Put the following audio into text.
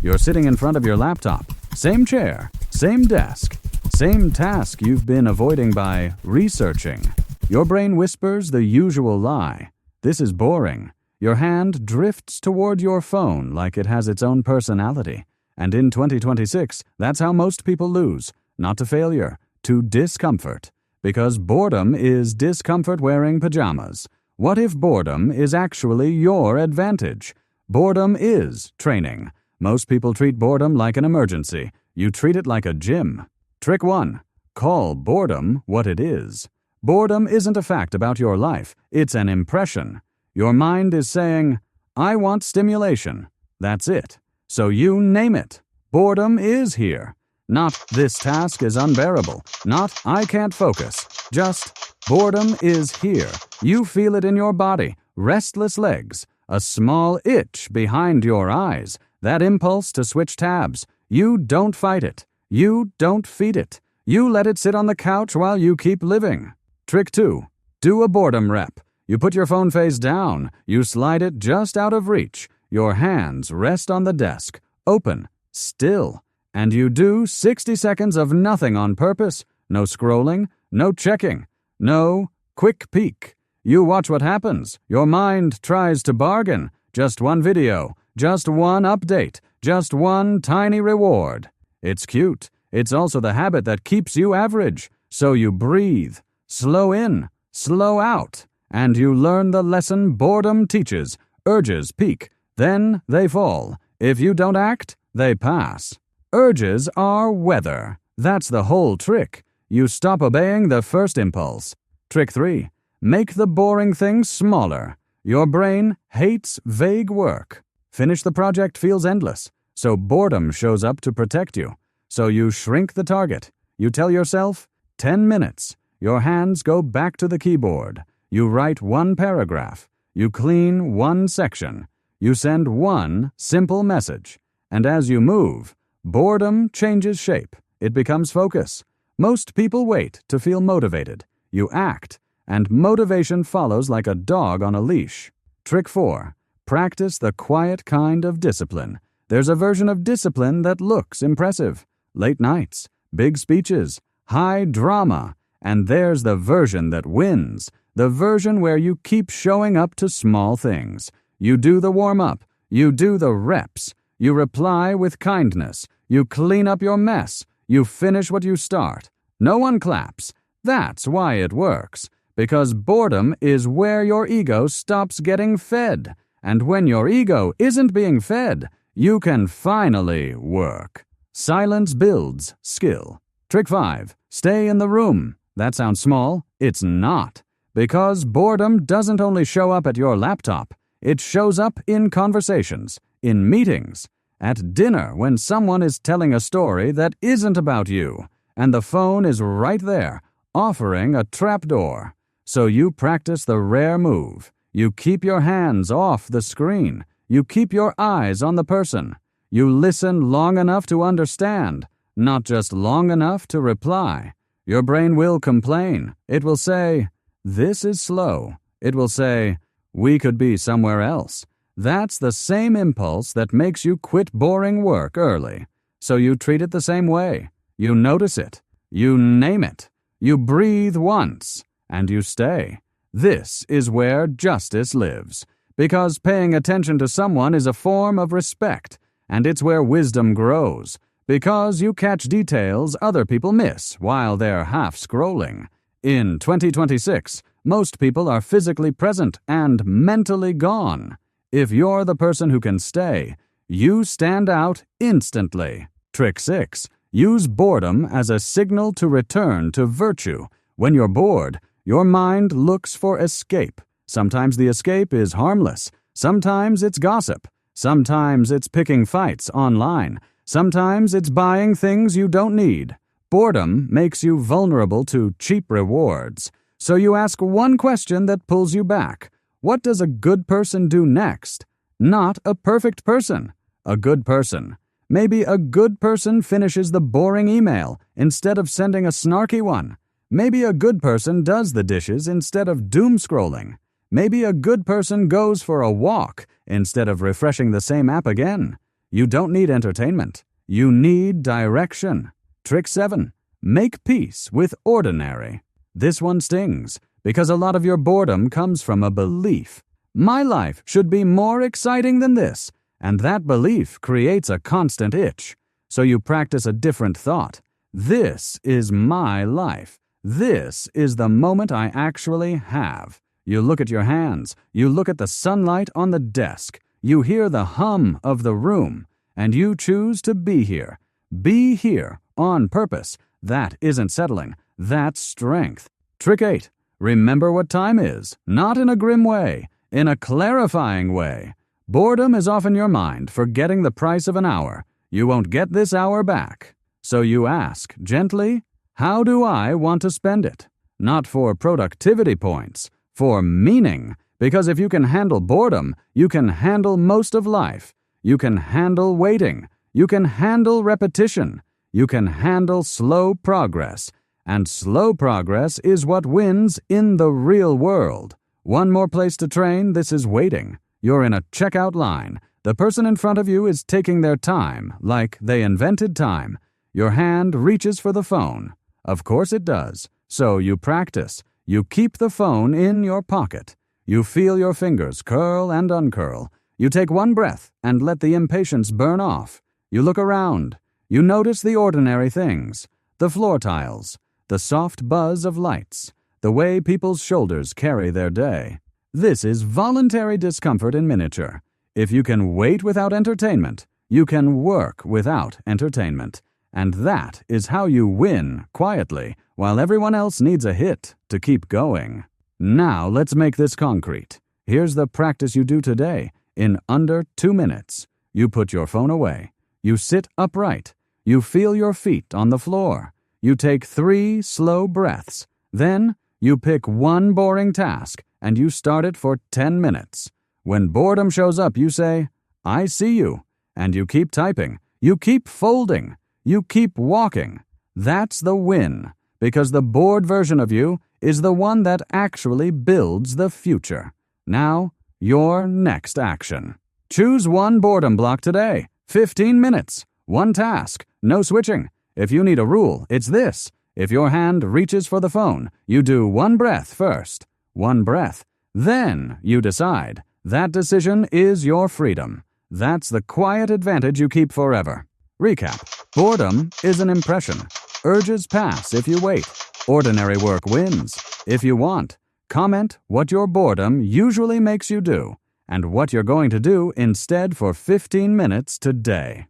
You're sitting in front of your laptop. Same chair, same desk, same task you've been avoiding by researching. Your brain whispers the usual lie. This is boring. Your hand drifts toward your phone like it has its own personality. And in 2026, that's how most people lose. Not to failure, to discomfort. Because boredom is discomfort wearing pajamas. What if boredom is actually your advantage? Boredom is training. Most people treat boredom like an emergency. You treat it like a gym. Trick 1. Call boredom what it is. Boredom isn't a fact about your life. It's an impression. Your mind is saying, I want stimulation. That's it. So you name it. Boredom is here. Not, this task is unbearable. Not, I can't focus. Just, boredom is here. You feel it in your body. Restless legs. A small itch behind your eyes. That impulse to switch tabs. You don't fight it. You don't feed it. You let it sit on the couch while you keep living. Trick 2. Do a boredom rep. You put your phone face down. You slide it just out of reach. Your hands rest on the desk. Open. Still. And you do 60 seconds of nothing on purpose. No scrolling. No checking. No quick peek. You watch what happens. Your mind tries to bargain. Just one video. Just one update. Just one tiny reward. It's cute. It's also the habit that keeps you average. So you breathe. Slow in. Slow out. And you learn the lesson boredom teaches. Urges peak. Then they fall. If you don't act, they pass. Urges are weather. That's the whole trick. You stop obeying the first impulse. Trick 3. Make the boring things smaller. Your brain hates vague work. Finish the project feels endless. So boredom shows up to protect you. So you shrink the target. You tell yourself, 10 minutes. Your hands go back to the keyboard. You write one paragraph. You clean one section. You send one simple message. And as you move, boredom changes shape. It becomes focus. Most people wait to feel motivated. You act, and motivation follows like a dog on a leash. Trick 4. Practice the quiet kind of discipline. There's a version of discipline that looks impressive. Late nights, big speeches, high drama. And there's the version that wins. The version where you keep showing up to small things. You do the warm-up. You do the reps. You reply with kindness. You clean up your mess. You finish what you start. No one claps. That's why it works. Because boredom is where your ego stops getting fed. And when your ego isn't being fed, you can finally work. Silence builds skill. Trick 5. Stay in the room. That sounds small. It's not. Because boredom doesn't only show up at your laptop. It shows up in conversations, in meetings, at dinner when someone is telling a story that isn't about you, and the phone is right there, offering a trapdoor. So you practice the rare move. You keep your hands off the screen. You keep your eyes on the person. You listen long enough to understand, not just long enough to reply. Your brain will complain. It will say, this is slow. It will say, we could be somewhere else. That's the same impulse that makes you quit boring work early. So you treat it the same way. You notice it. You name it. You breathe once. And you stay. This is where justice lives. Because paying attention to someone is a form of respect. And it's where wisdom grows. Because you catch details other people miss while they're half scrolling. In 2026, most people are physically present and mentally gone. If you're the person who can stay, you stand out instantly. Trick 6. Use boredom as a signal to return to virtue. When you're bored, your mind looks for escape. Sometimes the escape is harmless. Sometimes it's gossip. Sometimes it's picking fights online. Sometimes it's buying things you don't need. Boredom makes you vulnerable to cheap rewards. So you ask one question that pulls you back. What does a good person do next? Not a perfect person. A good person. Maybe a good person finishes the boring email instead of sending a snarky one. Maybe a good person does the dishes instead of doom scrolling. Maybe a good person goes for a walk instead of refreshing the same app again. You don't need entertainment. You need direction. Trick 7. Make peace with ordinary. This one stings because a lot of your boredom comes from a belief. My life should be more exciting than this, and that belief creates a constant itch. So you practice a different thought. This is my life. This is the moment I actually have. You look at your hands. You look at the sunlight on the desk. You hear the hum of the room, and you choose to be here. Be here on purpose. That isn't settling. That's strength. Trick 8. Remember what time is, not in a grim way, in a clarifying way. Boredom is often your mind forgetting the price of an hour. You won't get this hour back. So you ask, gently, how do I want to spend it? Not for productivity points, for meaning. Because if you can handle boredom, you can handle most of life. You can handle waiting. You can handle repetition. You can handle slow progress. And slow progress is what wins in the real world. One more place to train, this is waiting. You're in a checkout line. The person in front of you is taking their time, like they invented time. Your hand reaches for the phone. Of course it does. So you practice. You keep the phone in your pocket. You feel your fingers curl and uncurl. You take one breath and let the impatience burn off. You look around. You notice the ordinary things, the floor tiles, the soft buzz of lights, the way people's shoulders carry their day. This is voluntary discomfort in miniature. If you can wait without entertainment, you can work without entertainment. And that is how you win quietly while everyone else needs a hit to keep going. Now let's make this concrete. Here's the practice you do today in under 2 minutes. You put your phone away. You sit upright. You feel your feet on the floor. You take 3 slow breaths. Then you pick one boring task and you start it for 10 minutes. When boredom shows up, you say, I see you. And you keep typing. You keep folding. You keep walking. That's the win, because the bored version of you is the one that actually builds the future. Now, your next action. Choose one boredom block today. 15 minutes. One task. No switching. If you need a rule, it's this. If your hand reaches for the phone, you do one breath first. One breath. Then you decide. That decision is your freedom. That's the quiet advantage you keep forever. Recap. Boredom is an impression. Urges pass if you wait. Ordinary work wins. If you want, comment what your boredom usually makes you do and what you're going to do instead for 15 minutes today.